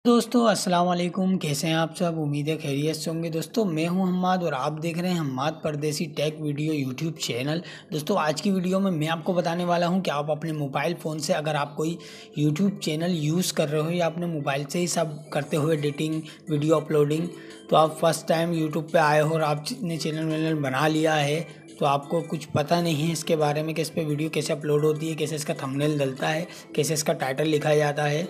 दोस्तों अस्सलाम वालेकुम। कैसे हैं आप सब? उम्मीद है खैरियत से होंगे। दोस्तों मैं हूं हम्माद और आप देख रहे हैं हम्माद परदेसी टेक वीडियो यूट्यूब चैनल। दोस्तों आज की वीडियो में मैं आपको बताने वाला हूं कि आप अपने मोबाइल फ़ोन से अगर आप कोई यूट्यूब चैनल यूज़ कर रहे हो या अपने मोबाइल से ही सब करते हुए एडिटिंग वीडियो अपलोडिंग, तो आप फर्स्ट टाइम यूट्यूब पर आए हो और आपने चैनल वैनल बना लिया है तो आपको कुछ पता नहीं है इसके बारे में कि इस पर वीडियो कैसे अपलोड होती है, कैसे इसका थंबनेल डलता है, कैसे इसका टाइटल लिखा जाता है।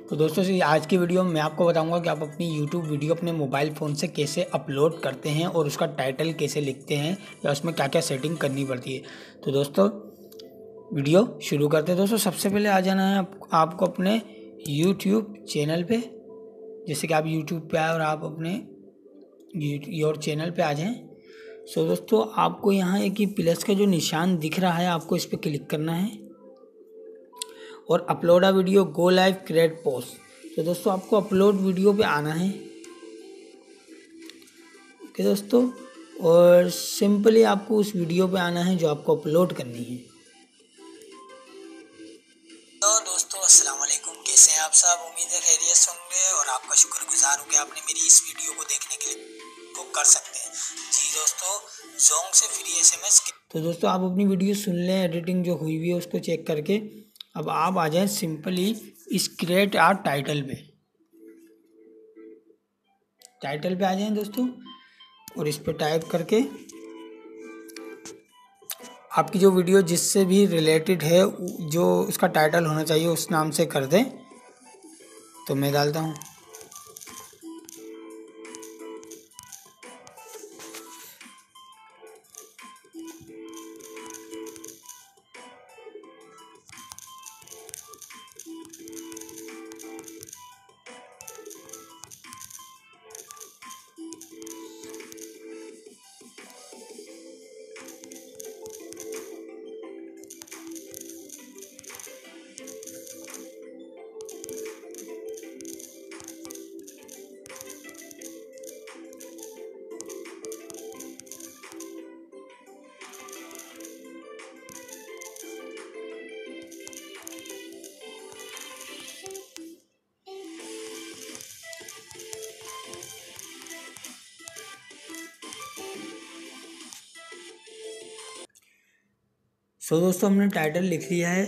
तो दोस्तों आज की वीडियो में मैं आपको बताऊंगा कि आप अपनी YouTube वीडियो अपने मोबाइल फ़ोन से कैसे अपलोड करते हैं और उसका टाइटल कैसे लिखते हैं या उसमें क्या क्या सेटिंग करनी पड़ती है। तो दोस्तों वीडियो शुरू करते हैं। दोस्तों सबसे पहले आ जाना है आपको अपने YouTube चैनल पे। जैसे कि आप YouTube पे आए और आप अपने योर चैनल पे आ जाएं। सो दोस्तों आपको यहाँ एक ही प्लस का जो निशान दिख रहा है आपको इस पर क्लिक करना है और upload a video go live create post. तो दोस्तों आपको अपलोड वीडियो पे आना है। ओके दोस्तों, और सिंपली आपको उस वीडियो पे आना है जो आपको अपलोड करनी है। तो दोस्तों अस्सलाम वालेकुम, कैसे हैं आप सब? उम्मीद है खैरियत से होंगे और आपका शुक्रगुजार हूँ कि आपने मेरी इस वीडियो को देखने के लिए वो कर सकते हैं। जी दोस्तों, जोंग से फ्री SMS। तो दोस्तों आप अपनी वीडियो सुन लें, एडिटिंग जो हुई हुई है उसको चेक करके अब आप आ जाएं सिंपली इस क्रिएट आर टाइटल पे। टाइटल पे आ जाएं दोस्तों और इस पे टाइप करके आपकी जो वीडियो जिससे भी रिलेटेड है जो उसका टाइटल होना चाहिए उस नाम से कर दें। तो मैं डालता हूँ दोस्तों हमने टाइटल लिख लिया है।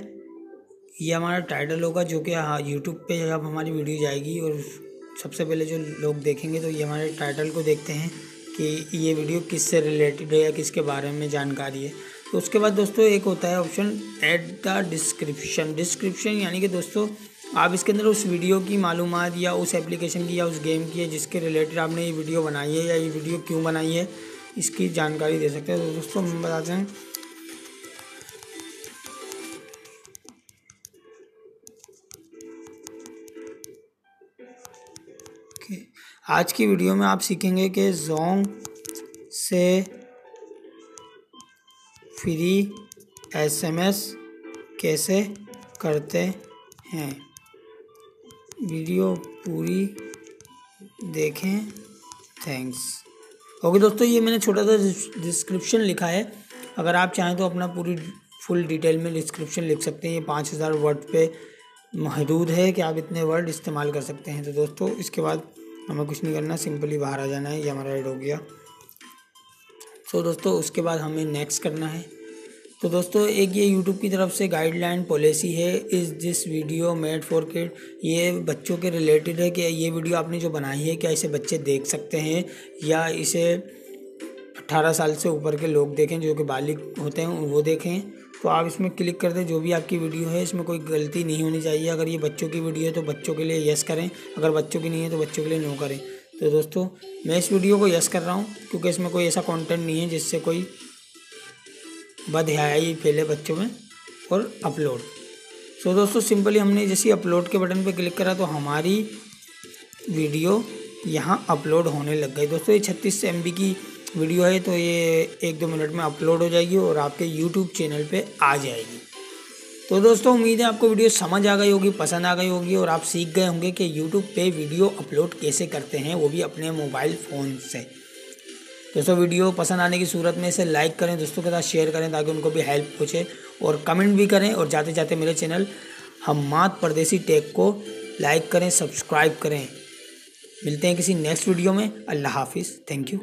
ये हमारा टाइटल होगा जो कि यूट्यूब पे जब हमारी वीडियो जाएगी और सबसे पहले जो लोग देखेंगे तो ये हमारे टाइटल को देखते हैं कि ये वीडियो किससे रिलेटेड है या किसके बारे में जानकारी है। तो उसके बाद दोस्तों एक होता है ऑप्शन ऐड द डिस्क्रिप्शन यानी कि दोस्तों आप इसके अंदर उस वीडियो की मालूमात या उस एप्लीकेशन की या उस गेम की है जिसके रिलेटेड आपने ये वीडियो बनाई है या ये वीडियो क्यों बनाई है इसकी जानकारी दे सकते हैं। तो दोस्तों हम बताते हैं आज की वीडियो में आप सीखेंगे कि जोंग से फ्री SMS कैसे करते हैं। वीडियो पूरी देखें, थैंक्स। ओके दोस्तों, ये मैंने छोटा सा डिस्क्रिप्शन लिखा है। अगर आप चाहें तो अपना पूरी फुल डिटेल में डिस्क्रिप्शन लिख सकते हैं। ये 5000 वर्ड पे महदूद है कि आप इतने वर्ड इस्तेमाल कर सकते हैं। तो दोस्तों इसके बाद हमें कुछ नहीं करना, सिंपली बाहर आ जाना है। ये हमारा ऐड हो गया। तो दोस्तों उसके बाद हमें नेक्स्ट करना है। तो दोस्तों एक ये यूट्यूब की तरफ से गाइडलाइन पॉलिसी है, is this video made for kid. ये बच्चों के रिलेटेड है कि ये वीडियो आपने जो बनाई है क्या इसे बच्चे देख सकते हैं या इसे 18 साल से ऊपर के लोग देखें जो कि बालिग होते हैं वो देखें। तो आप इसमें क्लिक कर दें। जो भी आपकी वीडियो है इसमें कोई गलती नहीं होनी चाहिए। अगर ये बच्चों की वीडियो है तो बच्चों के लिए यस करें, अगर बच्चों की नहीं है तो बच्चों के लिए नो करें। तो दोस्तों मैं इस वीडियो को यस कर रहा हूँ क्योंकि इसमें कोई ऐसा कंटेंट नहीं है जिससे कोई बदहयाई फैले बच्चों में। और अपलोड। सो दोस्तों सिंपली हमने जैसे अपलोड के बटन पर क्लिक करा तो हमारी वीडियो यहाँ अपलोड होने लग गई। दोस्तों ये 36 MB की वीडियो है तो ये 1-2 मिनट में अपलोड हो जाएगी और आपके YouTube चैनल पे आ जाएगी। तो दोस्तों उम्मीद है आपको वीडियो समझ आ गई होगी, पसंद आ गई होगी और आप सीख गए होंगे कि YouTube पे वीडियो अपलोड कैसे करते हैं, वो भी अपने मोबाइल फ़ोन से। दोस्तों वीडियो पसंद आने की सूरत में इसे लाइक करें, दोस्तों के साथ शेयर करें ताकि उनको भी हेल्प पहुँचे, और कमेंट भी करें, और जाते जाते मेरे चैनल हम्माद परदेसी टेक को लाइक करें, सब्सक्राइब करें। मिलते हैं किसी नेक्स्ट वीडियो में। अल्लाह हाफिज़। Thank you.